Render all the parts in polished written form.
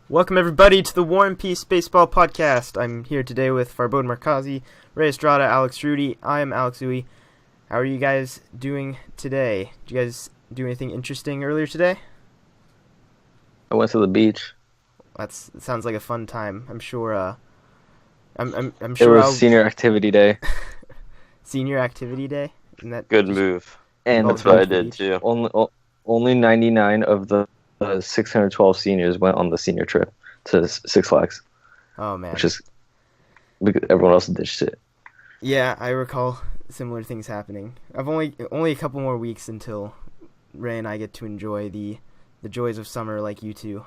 Welcome everybody to the War and Peace Baseball Podcast. I'm here today with Farbod Markazi, Ray Estrada, Alex Rudy. I am Alex Uy. How are you guys doing today? Did you guys do anything interesting earlier today? I went to the beach. That sounds like a fun time. I'm sure. I'm It sure. was senior activity day. Senior activity day. Isn't that Good move. And That's what I did too. Only 99 of the 612 seniors went on the senior trip to Six Flags. Oh man. Which is because everyone else ditched it. Yeah, I recall similar things happening. I've only a couple more weeks until Ray and I get to enjoy the joys of summer like you two.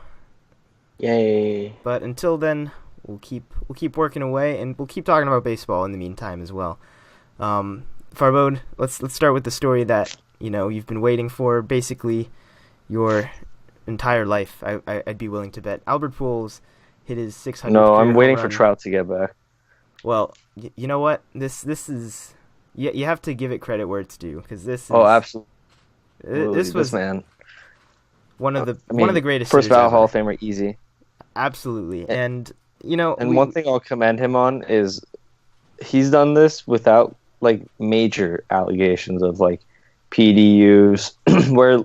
Yay! But until then, we'll keep working away, and we'll keep talking about baseball in the meantime as well. Farbod, let's start with the story that you've been waiting for basically your entire life. I'd be willing to bet Albert Pujols hit his 600th. No, I'm waiting for run. Trout to get back. Well, you know what? This is you have to give it credit where it's due, because this is Absolutely. This was man one of the greatest first ballot ever. Hall of Famer, easy. Absolutely, and one thing I'll commend him on is he's done this without major allegations of PDUs, where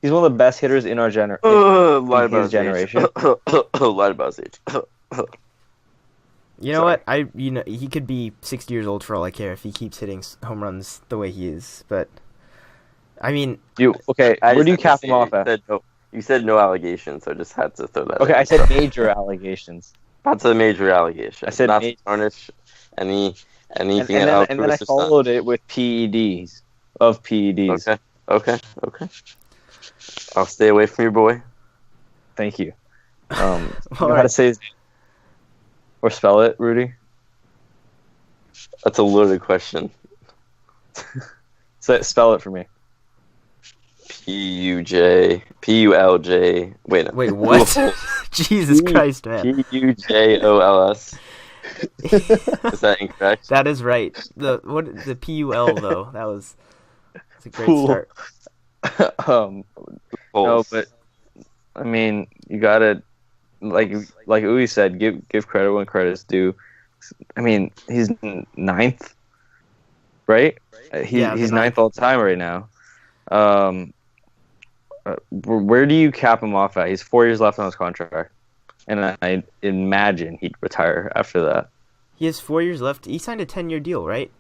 he's one of the best hitters in our generation. Lied about his age. You know what? He could be 60 years old for all I care if he keeps hitting home runs the way he is. But I mean, where do you cap him off at? You said no allegations, so I just had to throw that. Okay, I said major allegations. That's a major allegation. I said not to tarnish anything and else. And then I followed it with PEDs. Okay. I'll stay away from your boy. Thank you. You know how to say his name? Or spell it, Rudy? That's a loaded question. Spell it for me. Pulj. Wait, what? Jesus Christ, man. Pujolls. Is that incorrect? That is right. The PUL though. That's a great start. No, but I mean, you gotta like Uwe said, give credit when credit's due. I mean, he's ninth, right? He's ninth all time right now. Where do you cap him off at? He's 4 years left on his contract, and I imagine he'd retire after that. He has 4 years left. He signed a 10-year deal, right?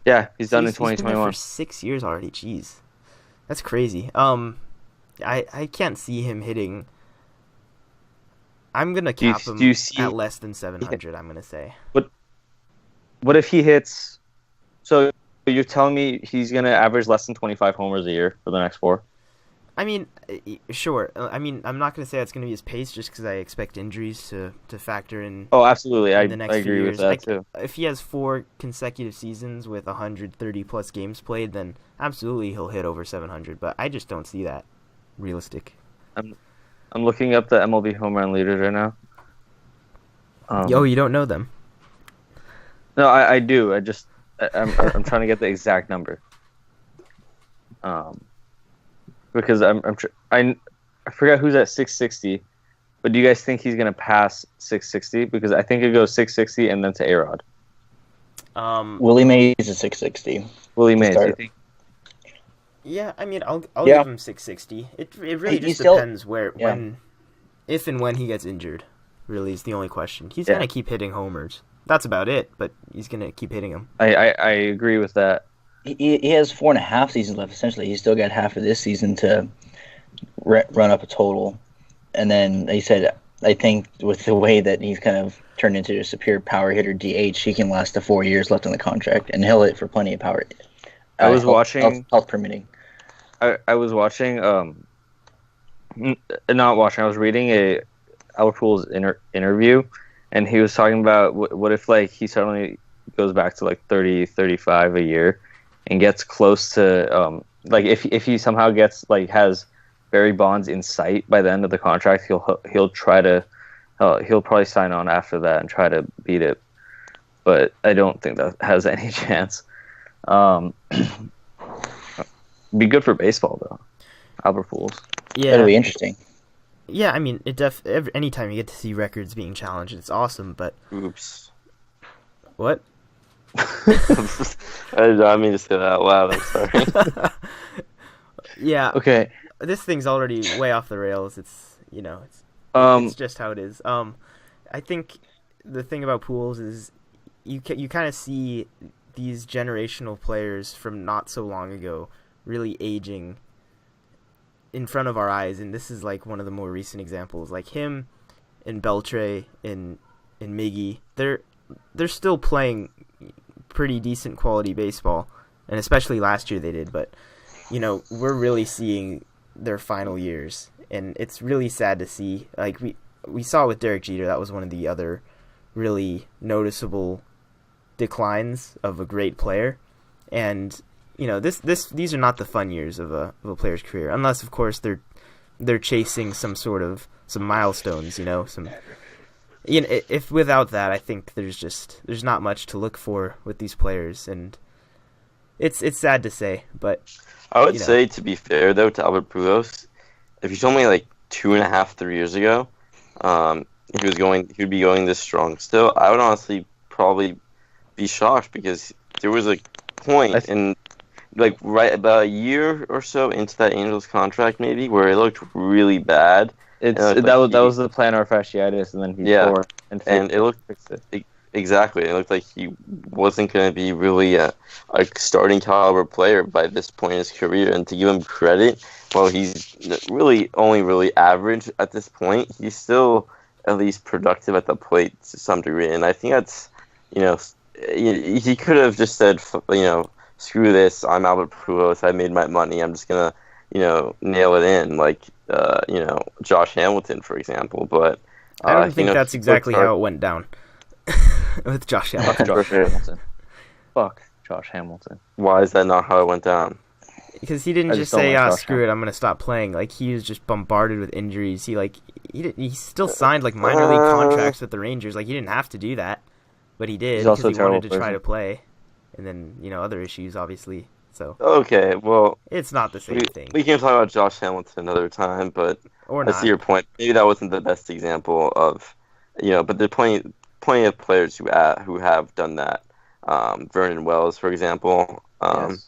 Yeah, he's done in 2021. He's been there for 6 years already. Jeez, that's crazy. I can't see him hitting. I'm gonna cap him at less than 700. I'm gonna say. What if he hits? So you're telling me he's gonna average less than 25 homers a year for the next 4? I mean, sure. I mean, I'm not going to say that's going to be his pace just because I expect injuries to factor in. Oh, absolutely. I the next agree with that, too. If he has 4 consecutive seasons with 130-plus games played, then absolutely he'll hit over 700. But I just don't see that realistic. I'm looking up the MLB home run leaders right now. You don't know them? No, I do. I'm trying to get the exact number. Because I forgot who's at 660, but do you guys think he's gonna pass 660? Because I think it goes 660 and then to A-Rod. Willie Mays is 660. Willie Mays, you think? Yeah, I mean, I'll give him 660. It really just depends if and when he gets injured. Really, is the only question. He's gonna keep hitting homers. That's about it, but he's gonna keep hitting them. I agree with that. He has 4.5 seasons left, essentially. He's still got half of this season to run up a total. And then he said, I think with the way that he's kind of turned into a superior power hitter DH, he can last the 4 years left on the contract, and he'll hit for plenty of power. I was watching... Health permitting. I was watching... not watching. I was reading a Albert Pujols interview, and he was talking about what if he suddenly goes back to 30, 35 a year, and gets close to if he somehow gets has Barry Bonds in sight by the end of the contract, he'll probably sign on after that and try to beat it. But I don't think that has any chance. Be good for baseball though, Albert Pujols. Yeah, that'll be interesting. Yeah, I mean, anytime you get to see records being challenged, it's awesome. But Oops. what? I didn't mean to say that out loud. I'm sorry. Yeah. Okay. This thing's already way off the rails. It's just how it is. I think the thing about Pujols is you kind of see these generational players from not so long ago really aging in front of our eyes, and this is like one of the more recent examples. Like him and Beltre and Miggy, they're still playing pretty decent quality baseball, and especially last year they did. But we're really seeing their final years, and it's really sad to see. Like we saw with Derek Jeter, that was one of the other really noticeable declines of a great player. And these are not the fun years of a player's career, unless of course they're chasing some milestones. If without that, I think there's not much to look for with these players, and it's sad to say, but I would say, to be fair though, to Albert Pujols, if you told me like 2.5, 3 years ago, he would be going this strong still, I would honestly probably be shocked, because there was a point in like right about a year or so into that Angels contract maybe where it looked really bad. That was the plantar fasciitis, and then he tore and it looked exactly. It looked like he wasn't going to be really a starting caliber player by this point in his career. And to give him credit, while he's really only really average at this point, he's still at least productive at the plate to some degree. And I think that's he could have just said screw this, I'm Albert Pujols, I made my money, I'm just gonna nail it in, like Josh Hamilton, for example. But I don't think that's exactly how it went down with Josh Hamilton. Fuck Josh Hamilton. Why is that not how it went down? Because he didn't just say, screw it, I'm going to stop playing. Like, he was just bombarded with injuries. He still signed, like, minor league contracts with the Rangers. Like, he didn't have to do that, but he did because he wanted to try to play. And then, other issues, obviously. So okay, well, it's not the same thing. We can talk about Josh Hamilton another time, but I see your point. Maybe that wasn't the best example of, but there are plenty of players who have done that. Vernon Wells, for example. Yes.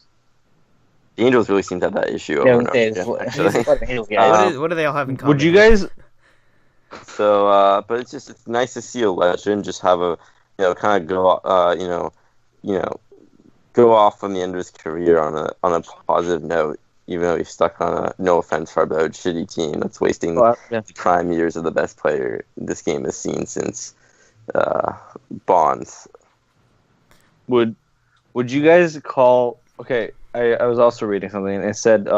The Angels really seem to have that issue over and over. What do they all have in common? Would you guys? So, but it's nice to see a legend just have a kind of go off from the end of his career on a positive note, even though he's stuck on a, no offense, Farbo, shitty team that's wasting the prime years of the best player this game has seen since Bonds. Would you guys call? Okay, I was also reading something, and it said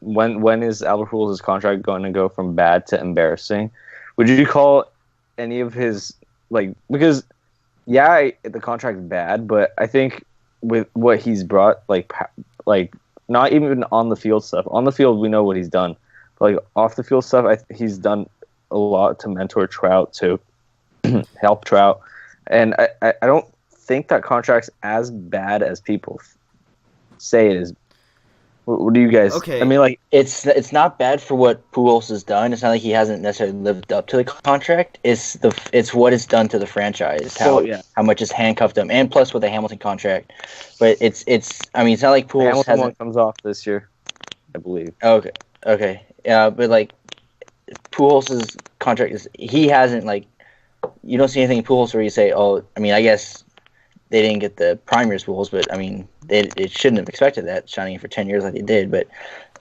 when is Albert Pujols' contract going to go from bad to embarrassing? Would you call any of his because the contract's bad, but I think with what he's brought, like not even on the field stuff. On the field, we know what he's done. But off the field stuff, he's done a lot to mentor Trout, to help Trout, and I don't think that contract's as bad as people say it is. What do you guys? Okay. I mean, it's not bad for what Pujols has done. It's not like he hasn't necessarily lived up to the contract. It's what it's done to the franchise. How much it's handcuffed them, and plus with the Hamilton contract. But it's not like Pujols Hamilton one comes off this year, I believe. Okay. Yeah, but Pujols' contract he hasn't you don't see anything in Pujols where you say, I guess they didn't get the prime years Pujols, but it shouldn't have expected that, shining for 10 years like they did. But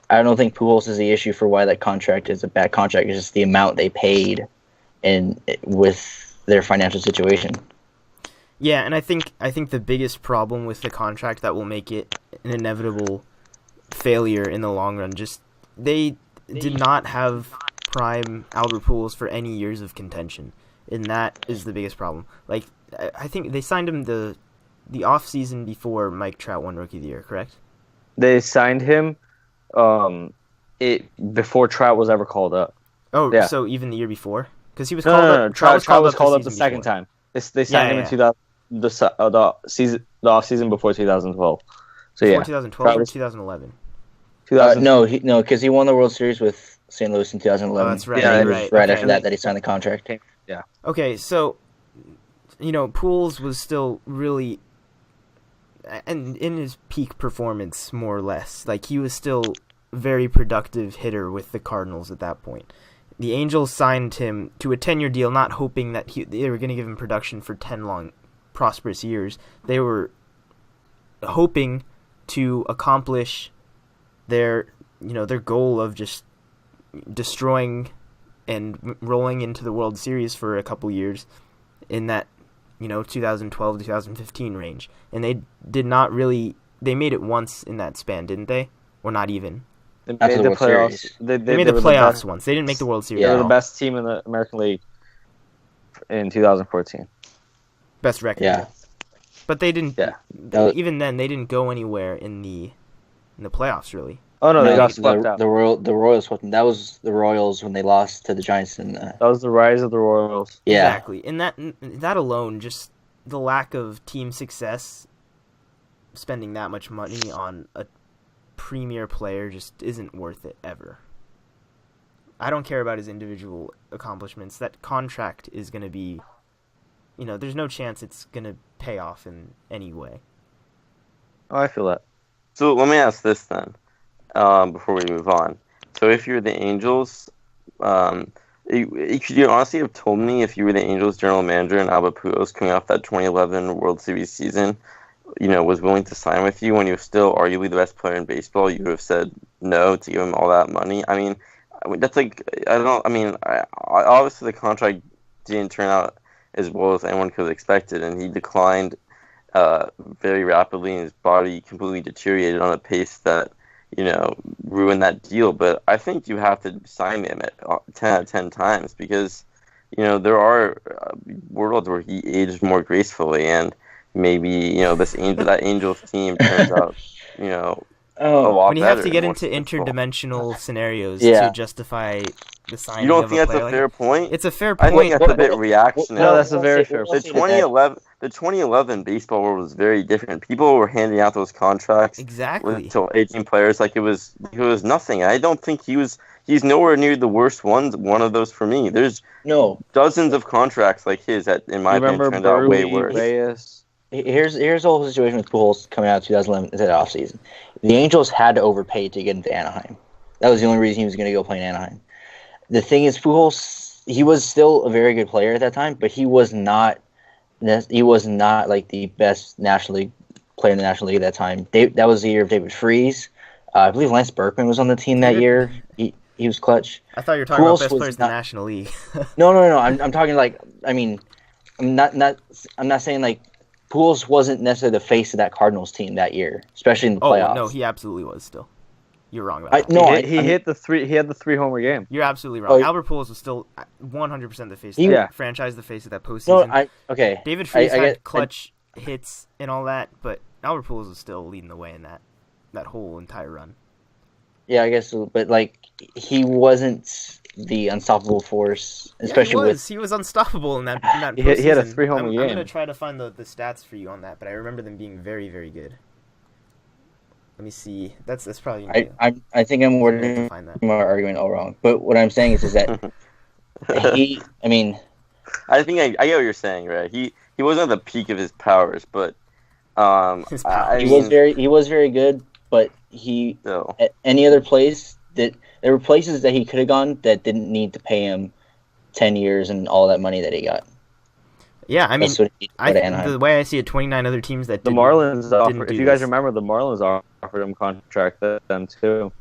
I don't think Pujols is the issue for why that contract is a bad contract. It's just the amount they paid and with their financial situation. Yeah, and I think the biggest problem with the contract that will make it an inevitable failure in the long run, just they did not have prime Albert Pujols for any years of contention, and that is the biggest problem. I think they signed him the off season before Mike Trout won Rookie of the Year, correct? They signed him before Trout was ever called up. Oh, yeah. So even the year before, because he was called up. No. Trout was called up the second time. They signed him in 2000, the off season before 2012. So before 2012 or 2011. No, because he won the World Series with St. Louis in 2011. Oh, that's right. Yeah, And it was right. right Okay. after that he signed the contract. Yeah. Okay, so, Pujols was still really, and in his peak performance, more or less. Like, he was still a very productive hitter with the Cardinals at that point. The Angels signed him to a 10-year deal, not hoping that they were going to give him production for 10 long, prosperous years. They were hoping to accomplish their goal of just destroying and rolling into the World Series for a couple years in that 2012 2015 range. And they did not really, they made it once in that span, didn't they? Or not even. They After made the the World playoffs. Series. They They made the were playoffs best- once. They didn't make the World Series. They Yeah. were at the all. best team in the American League in 2014. Best record. Yeah. But they didn't. Yeah. Even then, they didn't go anywhere in the playoffs, really. Oh no, they got the, swept out. the Royals swept them. That was the Royals when they lost to the Giants in That was the rise of the Royals. yeah. Exactly. And that alone, just the lack of team success, spending that much money on a premier player just isn't worth it ever. I don't care about his individual accomplishments. That contract is going to be, there's no chance it's going to pay off in any way. Oh, I feel that. So let me ask this then, before we move on. So if you're the Angels, could you honestly have told me if you were the Angels general manager and Albert Pujols coming off that 2011 World Series season, was willing to sign with you when he was still arguably the best player in baseball, you would have said no to give him all that money? I mean, that's like, obviously the contract didn't turn out as well as anyone could have expected, and he declined very rapidly, and his body completely deteriorated on a pace that, ruined that deal. But I think you have to sign him at 10 out of 10 times because, there are worlds where he aged more gracefully, and maybe, that Angels team turns out, a lot When you have better to get and more into successful. interdimensional scenarios Yeah. to justify the signing You don't of think a that's player a like fair point? It's a fair I point. think that's a bit reactionary. No, that's a we'll very say- fair we'll The say that- 2011 baseball world was very different. People were handing out those contracts Exactly. to 18 players like it was nothing. I don't think he's nowhere near the worst one of those for me. There's No, dozens of contracts like his that, in my You opinion, remember turned out way Burley, worse. Reyes? here's the whole situation with Pujols coming out of 2011 into the offseason. The Angels had to overpay to get into Anaheim. That was the only reason he was going to go play in Anaheim. The thing is, Pujols, he was still a very good player at that time, but he was not like the best National League player in the National League at that time. That was the year of David Freese. I believe Lance Berkman was on the team that year. He was clutch. I thought you were talking about Pujols best was players in the not- National League. No. I'm talking I'm not saying like Pujols wasn't necessarily the face of that Cardinals team that year, especially in the playoffs. Oh, no, he absolutely was still. You're wrong about that. He had the 3 homer game. You're absolutely wrong. Oh, Albert Pujols was still 100% the face He- of Yeah. that franchise, the face of that postseason. Okay. David Freese I had get- clutch hits and all that, but Albert Pujols was still leading the way in that whole entire run. Yeah, I guess so, but like he wasn't the unstoppable force, especially with He was unstoppable in that He had a postseason. 3-homer I'm game. going to try to find the stats for you on that, but I remember them being very, very good. Let me see. That's probably I think I'm to wording find that. my argument all wrong. But what I'm saying is that I think I get what you're saying, right? He wasn't at the peak of his powers, but His I powers. mean, he was very good, but still. at any other place that there were places that he could have gone that didn't need to pay him 10 years and all that money that he got. Yeah, I mean, That's what he got to Anaheim. the way I see it, 29 other teams that The didn't- Marlins didn't offered. do If you guys this. remember, the Marlins offered him contract then too.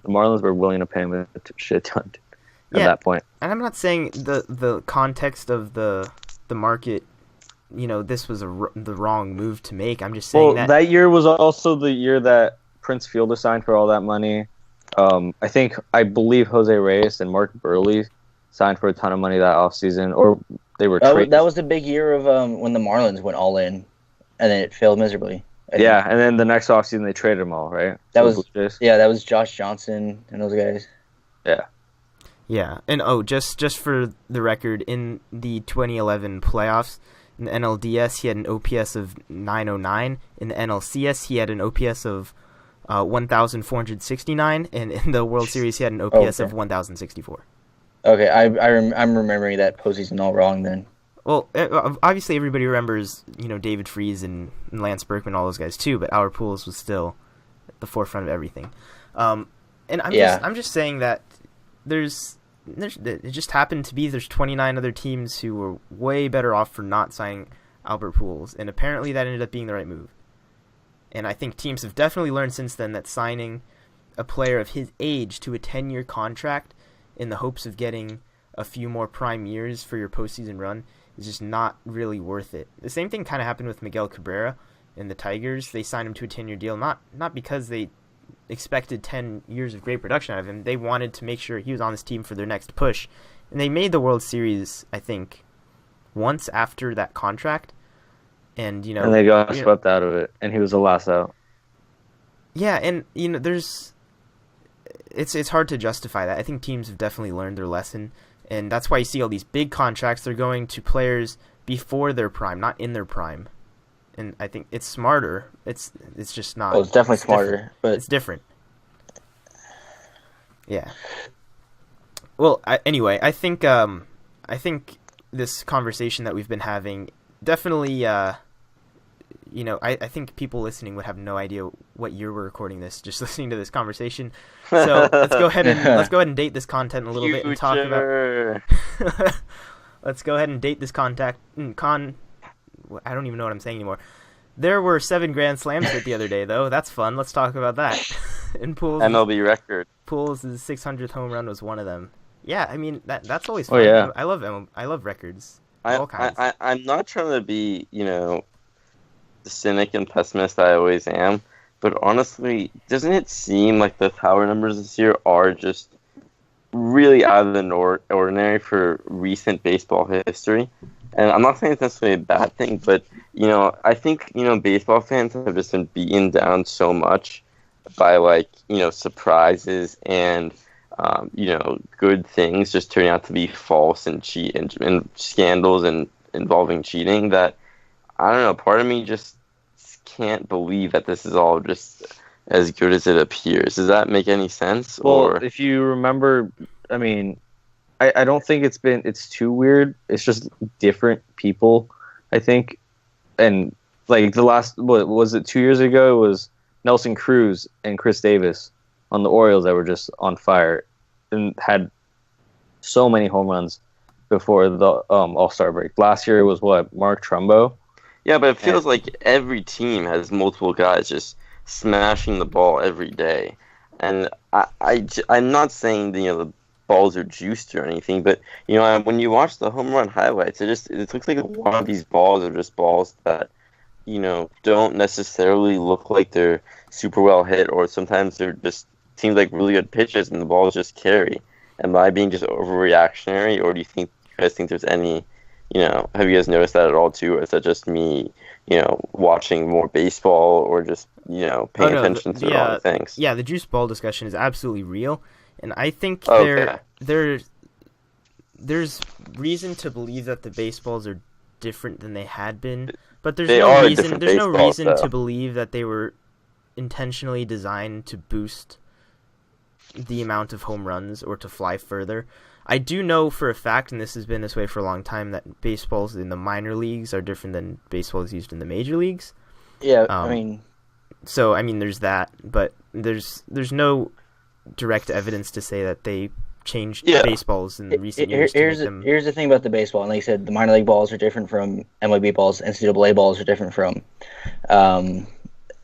The Marlins were willing to pay him a shit ton at Yeah. that point. And I'm not saying the context of the market, this was the wrong move to make. I'm just saying Well, that year was also the year that Prince Fielder signed for all that money. I believe Jose Reyes and Mark Burley signed for a ton of money that offseason, or they were traded. That was the big year of when the Marlins went all in, and then it failed miserably. I think. Yeah, and then the next offseason they traded them all, right? That So was- Blue Jays. Yeah, that was Josh Johnson and those guys. Yeah, and just for the record, in the 2011 playoffs, in the NLDS, he had an OPS of 909. In the NLCS, he had an OPS of 1,469, and in the World Series he had an OPS of 1,064. Okay, I'm remembering that postseason all wrong then. Well, obviously everybody remembers, David Freese and Lance Berkman, all those guys too, but Albert Pujols was still at the forefront of everything. And I'm just saying that it just happened to be there's 29 other teams who were way better off for not signing Albert Pujols, and apparently that ended up being the right move. And I think teams have definitely learned since then that signing a player of his age to a 10-year contract in the hopes of getting a few more prime years for your postseason run is just not really worth it. The same thing kind of happened with Miguel Cabrera in the Tigers. They signed him to a 10-year deal, not because they expected 10 years of great production out of him. They wanted to make sure he was on this team for their next push. And they made the World Series, I think, once after that contract. And, and they got swept out of it, and he was the last out. Yeah, and, it's hard to justify that. I think teams have definitely learned their lesson, and that's why you see all these big contracts. They're going to players before their prime, not in their prime. And I think it's smarter. It's just not. Well, it's definitely smarter, but it's different. Yeah. Well, anyway, I think this conversation that we've been having definitely, I think people listening would have no idea what year we're recording this, just listening to this conversation. So let's go ahead and date this content a little bit and talk about. Let's go ahead and date this I don't even know what I'm saying anymore. There were 7 grand slams hit the other day, though. That's fun. Let's talk about that. And Pujols' MLB record. Pujols' 600th home run was one of them. Yeah, I mean that's always fun. Oh, yeah. I love records. All kinds. I'm not trying to be, the cynic and pessimist I always am, but honestly, doesn't it seem like the power numbers this year are just really out of the ordinary for recent baseball history? And I'm not saying it's necessarily a bad thing, but, I think, baseball fans have just been beaten down so much by, surprises and, good things just turning out to be false and cheat and scandals and involving cheating that, I don't know, part of me just can't believe that this is all just as good as it appears. Does that make any sense? Well, if you remember, I mean, I don't think it's too weird. It's just different people, I think. And like the last, what was it, 2 years ago? It was Nelson Cruz and Chris Davis on the Orioles that were just on fire and had so many home runs before the All-Star break. Last year it was what, Mark Trumbo? Yeah, but it feels like every team has multiple guys just smashing the ball every day. And I'm not saying the balls are juiced or anything, but when you watch the home run highlights, it looks like a lot of these balls are just balls that don't necessarily look like they're super well hit, or sometimes they're just seems like really good pitches and the balls just carry. Am I being just overreactionary, or do you guys think there's any have you guys noticed that at all too, or is that just me watching more baseball, or just paying attention to the wrong things? Yeah, the juice ball discussion is absolutely real. And I think there's reason to believe that the baseballs are different than they had been, but there's no reason to believe that they were intentionally designed to boost the amount of home runs or to fly further. I do know for a fact, and this has been this way for a long time, that baseballs in the minor leagues are different than baseballs used in the major leagues. Yeah, there's that, but there's no direct evidence to say that they changed baseballs in recent years. Here's the thing about the baseball, and like you said, the minor league balls are different from MLB balls, NCAA balls are different from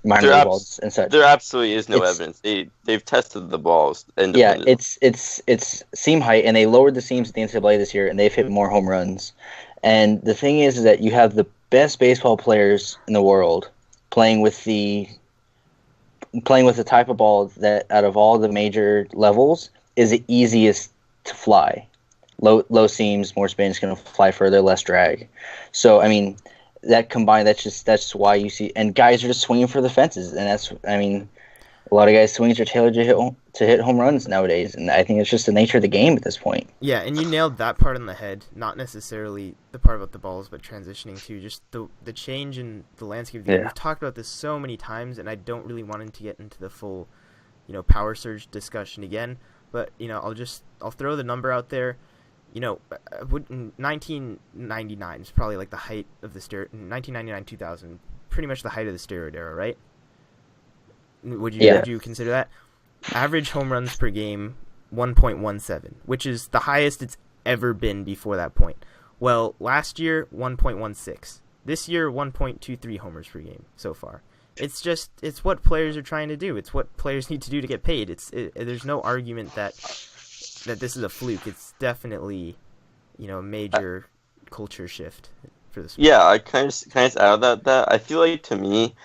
minor league balls and such. There absolutely is no evidence. They've tested the balls independently. Yeah, it's seam height, and they lowered the seams at the NCAA this year, and they've hit more home runs. And the thing is that you have the best baseball players in the world playing with the type of ball that out of all the major levels is the easiest to fly. Low seams, more spin, is going to fly further, less drag. So I mean, that combined, that's why you see, and guys are just swinging for the fences, and a lot of guys' swings are tailored to hit home runs nowadays, and I think it's just the nature of the game at this point. Yeah, and you nailed that part on the head. Not necessarily the part about the balls, but transitioning to just the change in the landscape of the game. We've talked about this so many times, and I don't really want to get into the full, power surge discussion again. But I'll throw the number out there. 1999 is probably like the height of the 1999 2000, pretty much the height of the steroid era, right? Would you consider that? Average home runs per game, 1.17, which is the highest it's ever been before that point. Well, last year, 1.16. This year, 1.23 homers per game so far. It's what players are trying to do. It's what players need to do to get paid. There's no argument that this is a fluke. It's definitely, a major culture shift for the sport. Yeah, I kind of add that I feel like, to me,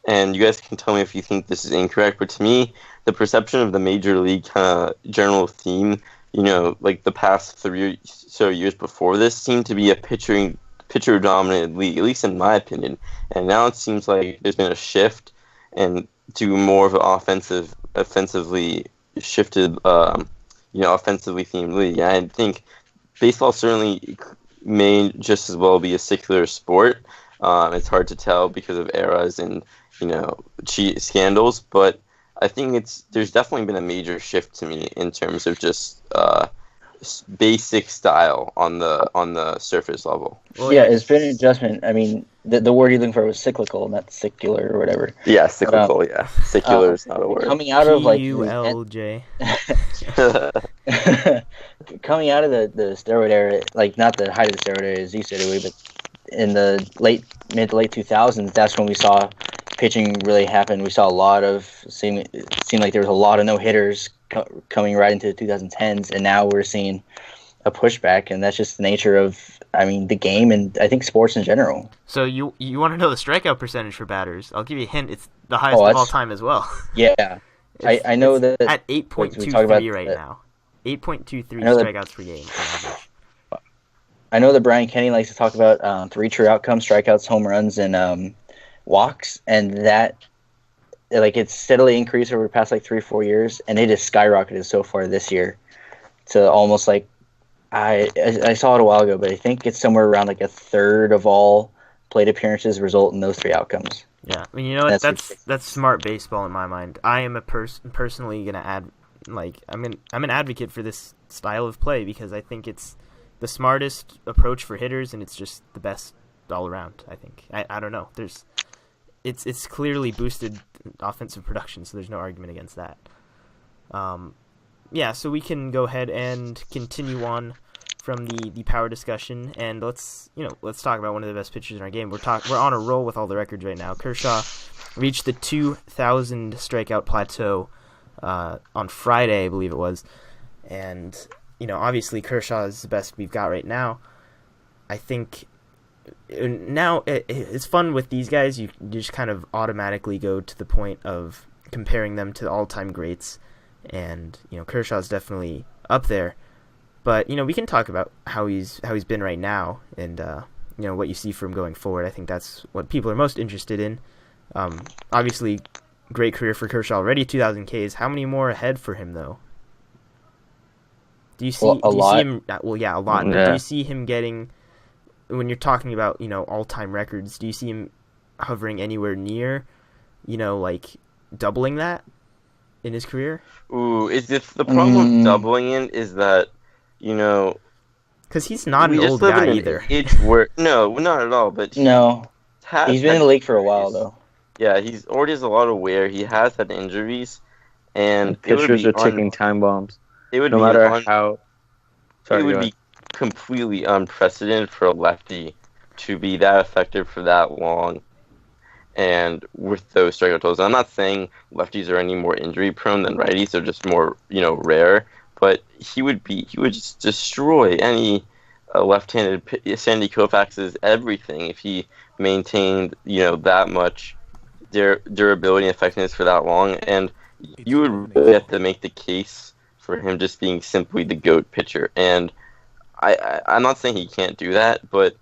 and you guys can tell me if you think this is incorrect, but to me, the perception of the major league kind of general theme, like the past 3 years before this, seemed to be a pitcher-dominated league, at least in my opinion. And now it seems like there's been a shift and to more of an offensively shifted, offensively themed league. And I think baseball certainly may just as well be a secular sport. It's hard to tell because of eras and cheat scandals, but I think there's definitely been a major shift to me in terms of just basic style on the surface level. Well, yeah, it's been an adjustment. I mean, the word you're looking for was cyclical, not secular or whatever. Yeah, cyclical. Secular is not a word. Coming out of like PULJ. Coming out of the steroid era, like not the height of the steroid era, as you said, anyway, but in the mid to late 2000s, that's when we saw pitching really happen. We saw a lot of seemed like there was a lot of no hitters coming right into the 2010s, and now we're seeing a pushback, and that's just the nature of, the game and I think sports in general. So you want to know the strikeout percentage for batters? I'll give you a hint. It's the highest of all time as well. Yeah, I know that at 8.23 right now. 8.23 strikeouts per game on average. I know that Brian Kenny likes to talk about 3 true outcomes: strikeouts, home runs, and walks, and that it's steadily increased over the past 3-4 years, and it has skyrocketed so far this year to almost I saw it a while ago, but I think it's somewhere around a third of all plate appearances result in those 3 outcomes. Yeah, that's smart baseball in my mind. I am personally gonna add I'm an advocate for this style of play because I think it's the smartest approach for hitters, and it's just the best all around. I think I don't know. It's clearly boosted offensive production, so there's no argument against that. So we can go ahead and continue on from the power discussion, and let's talk about one of the best pitchers in our game. We're on a roll with all the records right now. Kershaw reached the 2,000 strikeout plateau on Friday, I believe it was, and obviously Kershaw is the best we've got right now. I think now it's fun with these guys. You just kind of automatically go to the point of comparing them to the all-time greats, and Kershaw's definitely up there. But we can talk about how he's been right now, and what you see from going forward. I think that's what people are most interested in. Obviously, great career for Kershaw already, 2,000 Ks. How many more ahead for him though? Do you see him? Well, yeah, a lot. Yeah. Do you see him getting? When you're talking about all-time records, do you see him hovering anywhere near, doubling that in his career? Ooh, the problem with doubling it is that because he's not an old guy either. No, not at all. But no, he's been in the league for a while though. Yeah, he's already has a lot of wear. He has had injuries, and pitchers are taking time bombs. It would no be matter how. Sorry, it would be completely unprecedented for a lefty to be that effective for that long, and with those strikeout totals. I'm not saying lefties are any more injury prone than righties; they're just more rare. But he would just destroy any left-handed Sandy Koufax's everything if he maintained that much durability and effectiveness for that long. And you would really have to make the case for him just being simply the GOAT pitcher. And I'm not saying he can't do that, but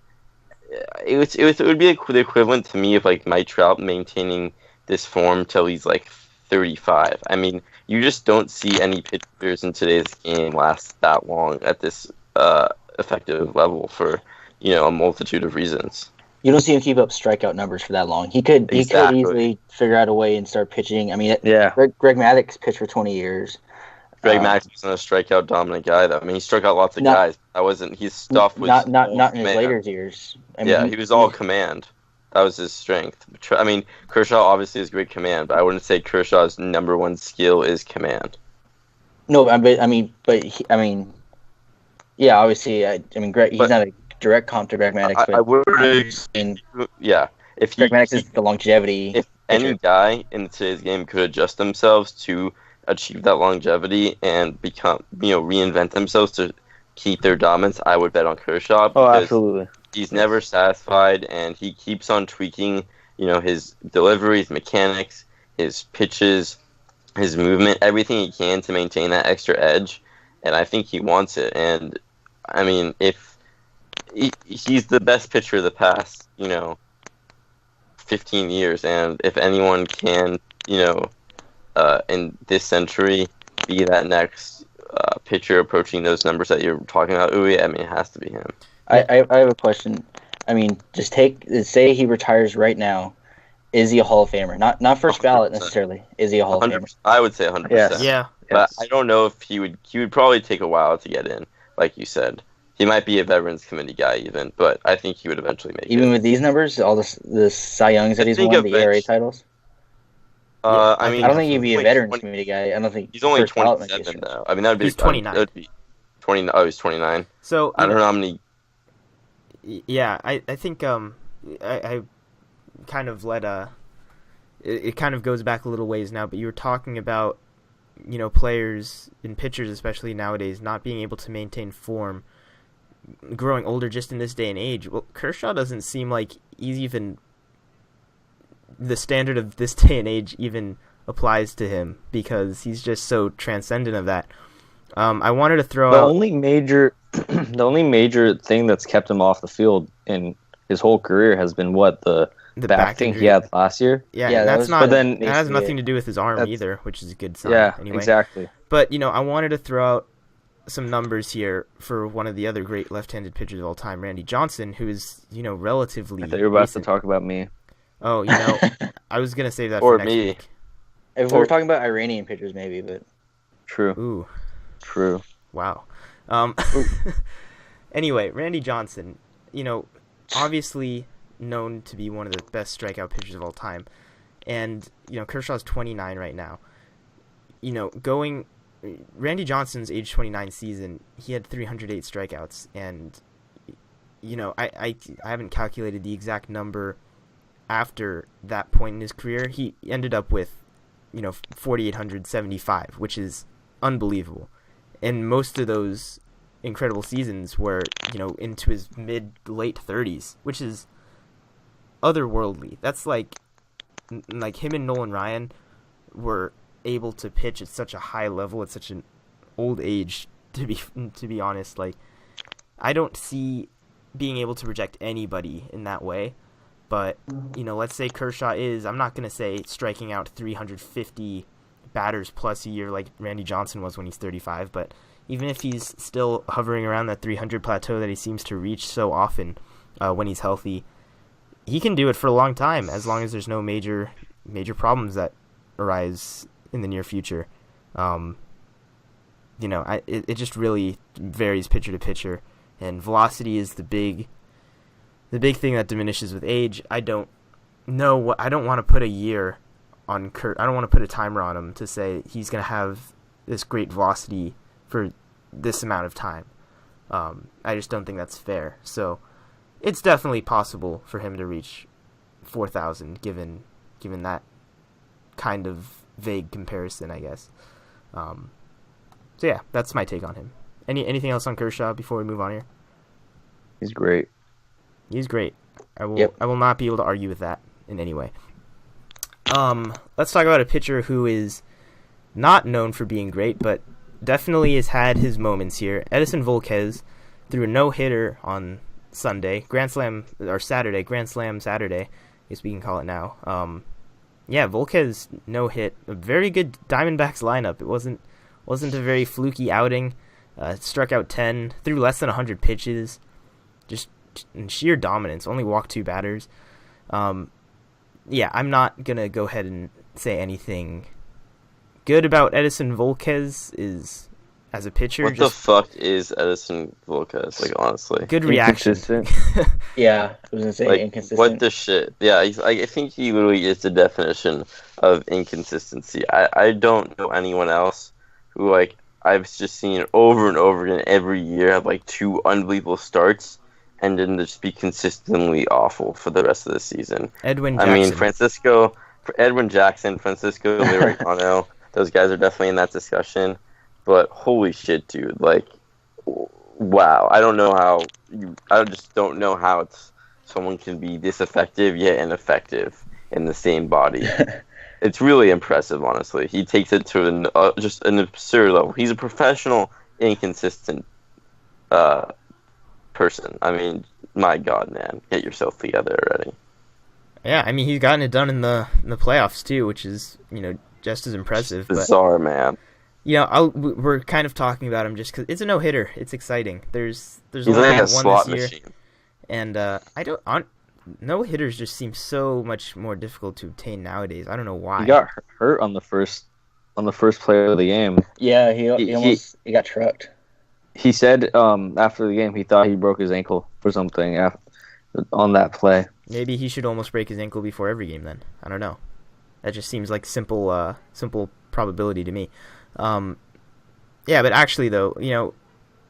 it would be the equivalent to me of Mike Trout maintaining this form till he's 35. I mean, you just don't see any pitchers in today's game last that long at this effective level for, a multitude of reasons. You don't see him keep up strikeout numbers for that long. He could easily figure out a way and start pitching. I mean, Greg Maddux pitched for 20 years. Greg Maddux wasn't a strikeout dominant guy, though. I mean, he struck out lots of guys. That wasn't his stuff. Was not in his later years. I mean, he was all command. That was his strength. I mean, Kershaw obviously has great command, but I wouldn't say Kershaw's number one skill is command. No, yeah, obviously. He's not a direct comp to Greg Maddux. I would. If Greg Maddux is the longevity. If any guy in today's game could adjust themselves to achieve that longevity and become, reinvent themselves to keep their dominance, I would bet on Kershaw. Oh, absolutely. He's never satisfied, and he keeps on tweaking, his delivery, his mechanics, his pitches, his movement, everything he can to maintain that extra edge. And I think he wants it. And I mean, if he's the best pitcher of the past, 15 years, and if anyone can, in this century, be that next pitcher approaching those numbers that you're talking about, I mean, it has to be him. I have a question. I mean, say he retires right now. Is he a Hall of Famer? Not first 100%. Ballot necessarily. Is he a Hall of Famer? I would say 100%. Yeah. But I don't know if he would. He would probably take a while to get in, like you said. He might be a Veterans Committee guy even, but I think he would eventually make it. Even with these numbers, all the Cy Youngs that he's won, the ERA titles? I mean, I don't think he'd be a Veterans Committee guy. I don't think he's only 27 though. I mean, that would be. He's 29. That would be 20. Oh, he's 29. So I don't know how many. Yeah, I think I kind of it kind of goes back a little ways now, but you were talking about players and pitchers especially nowadays not being able to maintain form, growing older just in this day and age. Well, Kershaw doesn't seem like he's even the standard of this day and age even applies to him because he's just so transcendent of that. I wanted to throw out the only major thing that's kept him off the field in his whole career has been the back thing he had last year. Yeah, that's not. But then that has nothing to do with his arm either, which is a good sign. Yeah, anyway. Exactly. But I wanted to throw out some numbers here for one of the other great left-handed pitchers of all time, Randy Johnson, who is relatively. I thought you were about to talk about me. Oh, I was gonna save that for next week. If we were talking about Iranian pitchers, maybe, but true. Ooh, true. Wow. Anyway, Randy Johnson, obviously known to be one of the best strikeout pitchers of all time, and Kershaw's 29 right now. Randy Johnson's age 29 season, he had 308 strikeouts, and I haven't calculated the exact number after that point in his career. He ended up with 4,875, which is unbelievable, and most of those incredible seasons were into his mid-late 30s, which is otherworldly. That's like him and Nolan Ryan were able to pitch at such a high level at such an old age. To be honest, I don't see being able to project anybody in that way. But let's say Kershaw is. I'm not gonna say striking out 350 batters plus a year like Randy Johnson was when he's 35. But even if he's still hovering around that 300 plateau that he seems to reach so often when he's healthy, he can do it for a long time as long as there's no major problems that arise in the near future. It just really varies pitcher to pitcher, and velocity is the big thing that diminishes with age. I don't want to put a year on Kurt. I don't want to put a timer on him to say he's going to have this great velocity for this amount of time. I just don't think that's fair. So it's definitely possible for him to reach 4,000 given that kind of vague comparison, I guess. So yeah, that's my take on him. Anything else on Kershaw before we move on here? He's great. He's great. I will not be able to argue with that in any way. Let's talk about a pitcher who is not known for being great, but definitely has had his moments here. Edison Volquez threw a no-hitter on Sunday, Grand Slam Saturday, I guess we can call it now. Volquez no hit. A very good Diamondbacks lineup. It wasn't a very fluky outing. Struck out 10, threw less than 100 pitches, just in sheer dominance. Only walked 2 batters. I'm not gonna go ahead and say anything good about Edison Volquez as a pitcher. What the fuck is Edison Volquez? Like, honestly, good reaction. Yeah, I was gonna say inconsistent. What the shit? Yeah, I think he literally is the definition of inconsistency. I don't know anyone else who, like, I've just seen over and over again every year have, like, 2 unbelievable starts and then just be consistently awful for the rest of the season. Edwin Jackson. I mean, Edwin Jackson, Francisco Liriano, those guys are definitely in that discussion. But holy shit, dude! Like, wow! I just don't know how someone can be this effective yet ineffective in the same body. It's really impressive, honestly. He takes it to just an absurd level. He's a professional, inconsistent person. I mean, my God, man, get yourself together already. Yeah, I mean, he's gotten it done in the playoffs too, which is, just as impressive. It's bizarre, man. We're kind of talking about him just because it's a no-hitter. It's exciting. There's He's only like a one slot this year, machine. and no-hitters just seem so much more difficult to obtain nowadays. I don't know why. He got hurt on the first play of the game. Yeah, he got trucked. He said after the game he thought he broke his ankle or something on that play. Maybe he should almost break his ankle before every game then. I don't know. That just seems like simple probability to me. But actually though,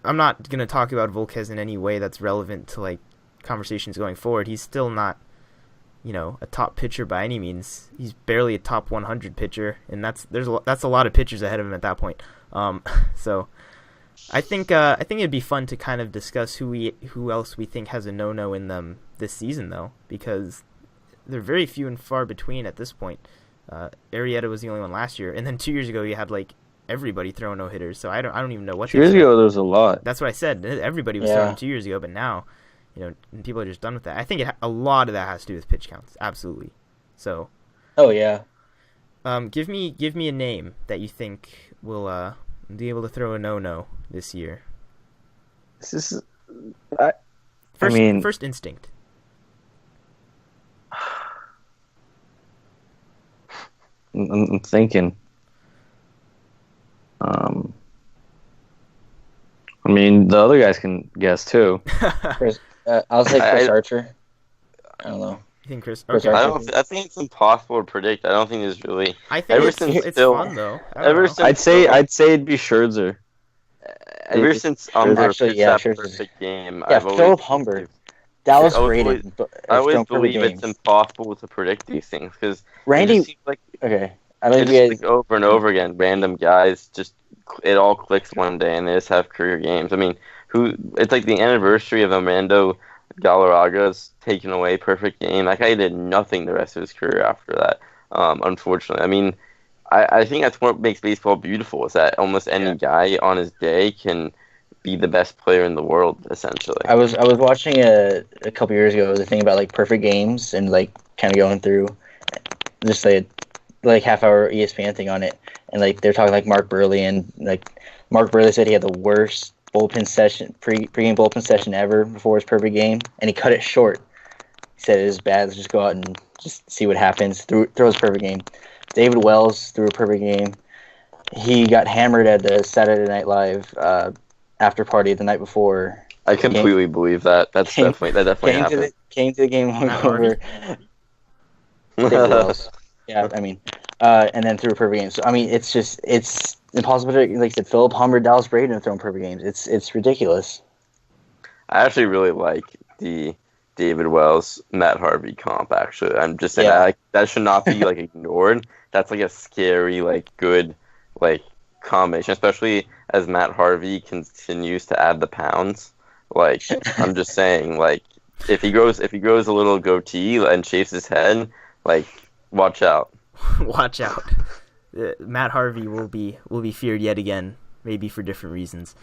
I'm not going to talk about Volquez in any way that's relevant to like conversations going forward. He's still not, a top pitcher by any means. He's barely a top 100 pitcher, and that's a lot of pitchers ahead of him at that point. So I think it'd be fun to kind of discuss who else we think has a no-no in them this season though, because they're very few and far between at this point. Arrieta was the only one last year, and then 2 years ago you had like everybody throwing no hitters. So I don't even know what. 2 years ago there was a lot. That's what I said. Everybody was throwing 2 years ago, but now, people are just done with that. I think a lot of that has to do with pitch counts. Absolutely. So. Oh yeah. Give me a name that you think will be able to throw a no this year. This is. First instinct. I'm thinking. The other guys can guess too. I'll say Chris Archer. I don't know. You think Chris Archer? I think it's impossible to predict. I don't think there's really. I think it's fun though. I'd say it'd be Scherzer. Ever since perfect game, yeah, Philip Humber. Dallas rated. I always believe it's impossible to predict these things because Randy. Okay. Like over and over again, random guys just it all clicks one day and they just have career games. I mean, it's like the anniversary of Armando Galarraga's taking away perfect game. That guy did nothing the rest of his career after that. Unfortunately, I mean, I think that's what makes baseball beautiful is that almost any guy on his day can be the best player in the world. Essentially, I was watching a couple years ago the thing about like perfect games and like kind of going through just like half-hour ESPN thing on it, and like they're talking like Mark Burley, and like Mark Burley said he had the worst bullpen session pregame bullpen session ever before his perfect game, and he cut it short. He said it was bad. Let's just go out and just see what happens. Throw his perfect game. David Wells threw a perfect game. He got hammered at the Saturday Night Live after party the night before. I completely believe that. That definitely happened. Came to the game hungover. David Wells. Yeah, I mean, and then threw a perfect game. So I mean, it's impossible to, like I said, Philip Humber, Dallas Braden have thrown perfect games. It's ridiculous. I actually really like the David Wells, Matt Harvey comp. Actually, I'm just saying that should not be like ignored. That's like a scary, like good, like combination, especially as Matt Harvey continues to add the pounds. Like I'm just saying, like if he grows a little goatee and shaves his head, like. Watch out. Watch out. Matt Harvey will be feared yet again, maybe for different reasons.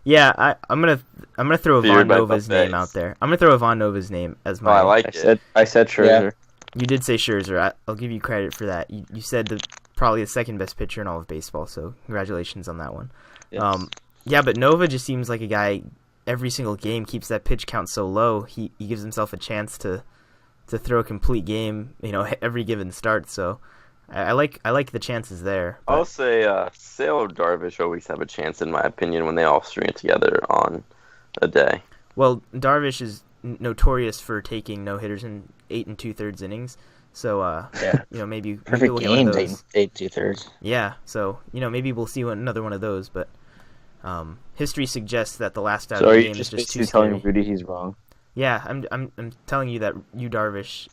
Yeah, I'm gonna throw Ivan Nova's name out there. I'm gonna throw Ivan Nova's name as my. I like it. I said Scherzer. You did say Scherzer. I'll give you credit for that. You said probably the second best pitcher in all of baseball, so congratulations on that one. Yes. Yeah, but Nova just seems like a guy every single game keeps that pitch count so low. He gives himself a chance to throw a complete game, every given start. So I like the chances there. But I'll say Sale or Darvish always have a chance, in my opinion, when they all string it together on a day. Well, Darvish is notorious for taking no-hitters in 8 2/3 innings. So, maybe Perfect we'll get one of games, those. 8 2/3. Yeah, so, maybe we'll see another one of those, but history suggests that the last out So of are the you game is just just too basically scary. telling Rudy he's wrong? Yeah, I'm telling you that Yu Darvish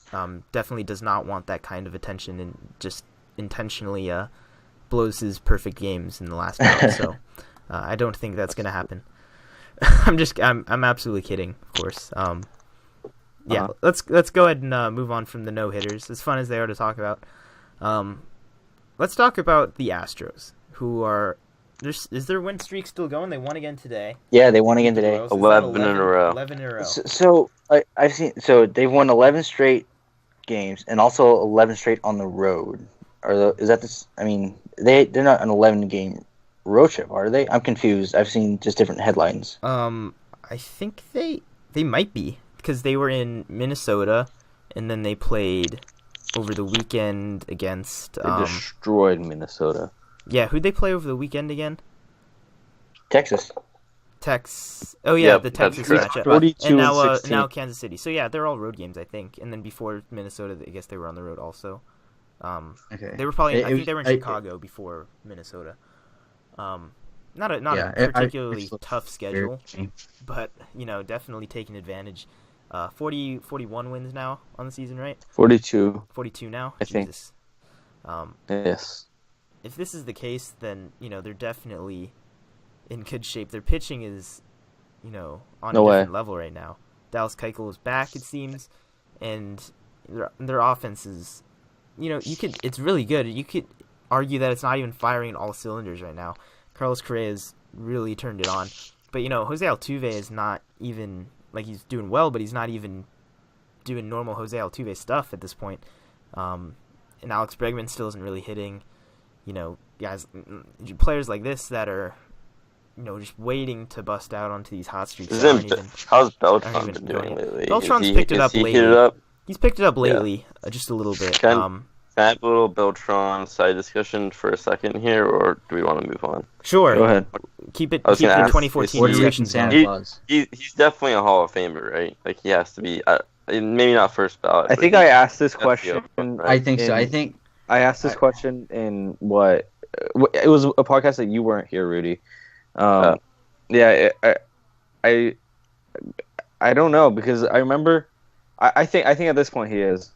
definitely does not want that kind of attention and just intentionally blows his perfect games in the last round. So I don't think that's gonna happen. I'm absolutely kidding, of course. Let's go ahead and move on from the no hitters. As fun as they are to talk about, let's talk about the Astros, who are. Is their win streak still going? They won again today. Yeah, they won again today. Is that 11 in a row. 11 in a row. So I've seen. So they've won 11 straight games and also 11 straight on the road. Is that this? I mean, they're not an 11 game road trip, are they? I'm confused. I've seen just different headlines. I think they might be, because they were in Minnesota, and then they played over the weekend against. They destroyed Minnesota. Yeah, who'd they play over the weekend again? Texas. Oh yeah, Yep, the that's Texas correct. matchup. 42 and and 16. now Kansas City. So yeah, they're all road games, I think. And then before Minnesota, I guess they were on the road also. Okay. They were probably. I think was- they were in Chicago before Minnesota. Not a Yeah, particularly it's tough schedule, very- but definitely taking advantage. 41 wins now on the season, right? 42. 42 now. I think. Jesus. Yes. If this is the case, then they're definitely in good shape. Their pitching is, on No a different way. level right now. Dallas Keuchel is back, it seems, and their offense is, it's really good. You could argue that it's not even firing on all cylinders right now. Carlos Correa's really turned it on, but Jose Altuve is not even he's doing well, but he's not even doing normal Jose Altuve stuff at this point. And Alex Bregman still isn't really hitting. Guys, players like this that are, just waiting to bust out onto these hot streaks. How's aren't Beltran even been doing doing it. lately? Beltran's picked it up lately. Heated up? He's picked it up lately, just a little bit. Can I have a little Beltran side discussion for a second here, or do we want to move on? Sure. Go ahead. Keep it. I was Keep gonna your ask, 2014 What do you reckon discussions Santa going. Claus? He's definitely a Hall of Famer, right? Like, he has to be. Maybe not first ballot. I but think I asked this that's the question. open, right? I think so. in- I think I asked this question in what? It was a podcast that you weren't here, Rudy. Yeah, I don't know, because I remember. I think at this point he is.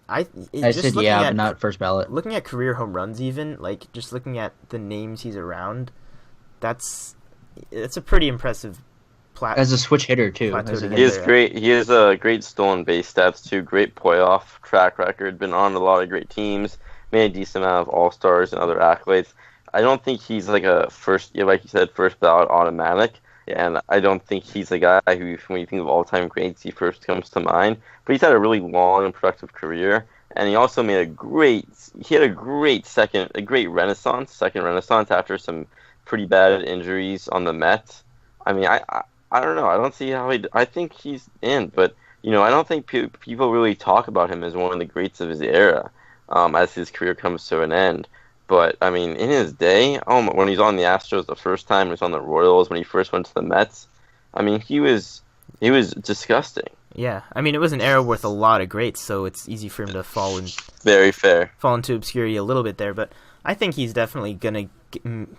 I Just said looking yeah, at- but not first ballot. Looking at career home runs, even just looking at the names he's around, it's a pretty impressive As a switch hitter too. Plateau As a- together. He is great. He has a great stolen base stats too. Great playoff track record. Been on a lot of great teams. Made a decent amount of All Stars and other accolades. I don't think he's like a like you said, first ballot automatic. And I don't think he's a guy who, when you think of all-time greats, he first comes to mind. But he's had a really long and productive career, and he also made a great second renaissance after some pretty bad injuries on the Mets. I mean, I don't know. I don't see how I think he's in, but I don't think people really talk about him as one of the greats of his era, as his career comes to an end. But, I mean, in his day, when he's on the Astros the first time, when he's on the Royals, when he first went to the Mets, I mean, he was disgusting. Yeah, I mean, it was an era with a lot of greats, so it's easy for him to fall Very fair. into obscurity a little bit there. But I think he's definitely gonna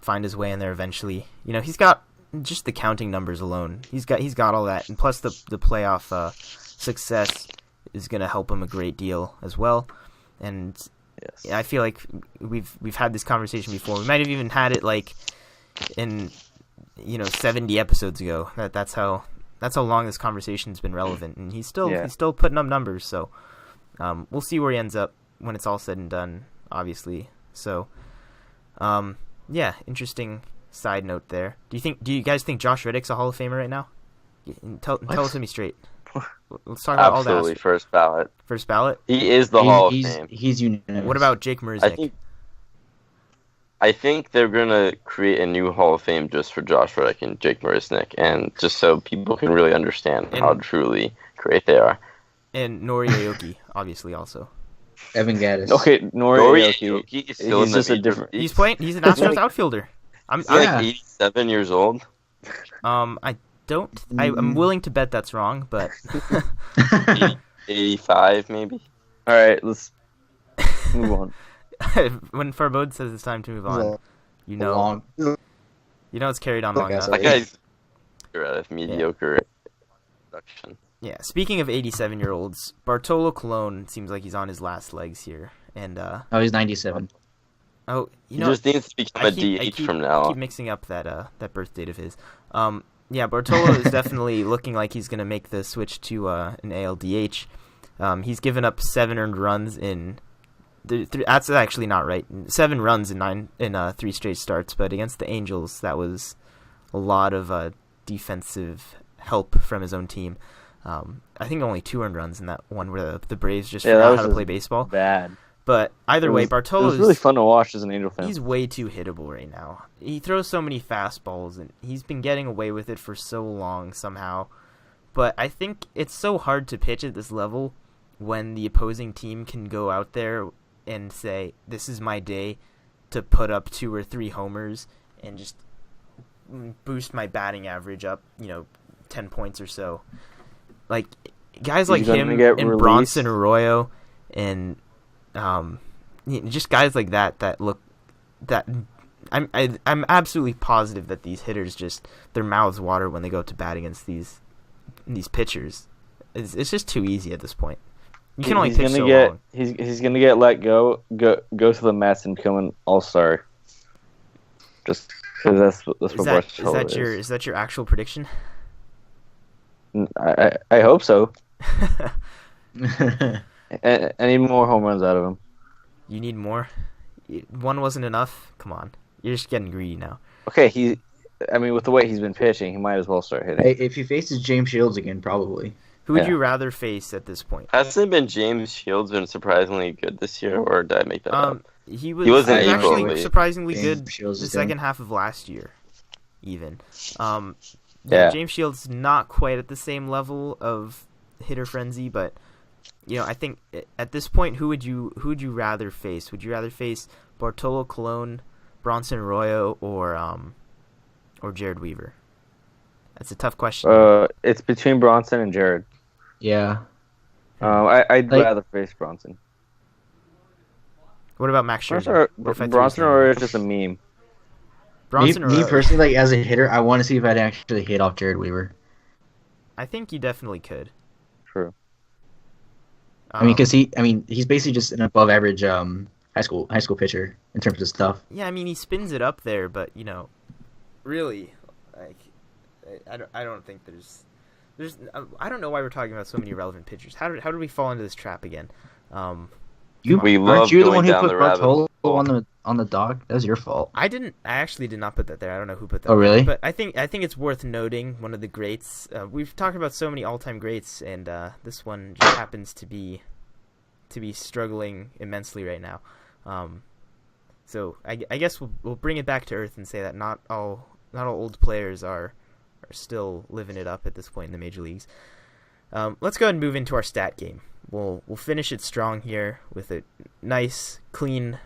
find his way in there eventually. He's got just the counting numbers alone. He's got all that, and plus the playoff success is gonna help him a great deal as well. And Yes. I feel like we've had this conversation before. We might have even had it in 70 episodes ago. That's how long this conversation's been relevant, and he's still putting up numbers. So we'll see where he ends up when it's all said and done. Obviously, so interesting side note there. Do you guys think Josh Reddick's a Hall of Famer right now? Tell it to me straight. Let's talk about Absolutely, all the Astros. first ballot. First ballot. He is the Hall of Fame. He's unanimous. What about Jake Mrazek? I think they're gonna create a new Hall of Fame just for Josh Reddick and Jake Marisnick, and just so people can really understand how truly great they are. And Nori Aoki, obviously, also. Evan Gaddis. Okay, Nori Aoki is still he's just a different. He's playing. He's an Astros outfielder. He's like 87 years old. I'm willing to bet that's wrong, but 85 maybe. All right, let's move on. when Farbode says it's time to move on, you know it's carried on long enough. That guy's mediocre production. Yeah. Speaking of 87-year-olds, Bartolo Colon seems like he's on his last legs here, and he's 97. Oh, he just needs to become a DH from now on. I keep mixing up that birth date of his. Yeah, Bartolo is definitely looking like he's going to make the switch to an ALDH. He's given up 7 earned runs in. That's actually not right. 7 runs in 3 straight starts, but against the Angels, that was a lot of defensive help from his own team. I think only 2 earned runs in that one where the Braves just forgot how to play baseball. Bad. But either way, Bartolo it was really fun to watch as an Angel fan. He's way too hittable right now. He throws so many fastballs, and he's been getting away with it for so long somehow. But I think it's so hard to pitch at this level when the opposing team can go out there and say, this is my day to put up 2 or 3 homers and just boost my batting average up, 10 points or so. Like, guys like him and Bronson Arroyo and just guys like that I'm absolutely positive that these hitters their mouths water when they go to bat against these pitchers. It's just too easy at this point. You can only pitch so long. He's gonna get let go to the Mets and become an all-star. Just because that's what Bartolo is. Is that your actual prediction? I hope so. I need more home runs out of him. You need more? 1 wasn't enough? Come on. You're just getting greedy now. Okay, with the way he's been pitching, he might as well start hitting. If he faces James Shields again, probably. Who would you rather face at this point? Hasn't been James Shields been surprisingly good this year, or did I make that up? He was actually surprisingly good the Shields second half of last year, even. Yeah. James Shields not quite at the same level of hitter frenzy, but I think at this point, who would you rather face? Would you rather face Bartolo Colon, Bronson Arroyo, or Jared Weaver? That's a tough question. It's between Bronson and Jared. Yeah. I'd rather face Bronson. What about Max Scherzer? Bronson Arroyo is just a meme. Me personally, as a hitter, I want to see if I'd actually hit off Jared Weaver. I think you definitely could. True. Because he's basically just an above average high school pitcher in terms of stuff. Yeah, he spins it up there, but really, like, I don't think there's I don't know why we're talking about so many irrelevant pitchers. How did we fall into this trap again? Aren't you the one who put Bartolo on the dog? That was your fault. I actually did not put that there. I don't know who put that. Oh, really? But I think it's worth noting one of the greats. We've talked about so many all-time greats, and this one just happens to be struggling immensely right now. So I guess we'll bring it back to earth and say that not all old players are still living it up at this point in the major leagues. Let's go ahead and move into our stat game. We'll finish it strong here with a nice, clean,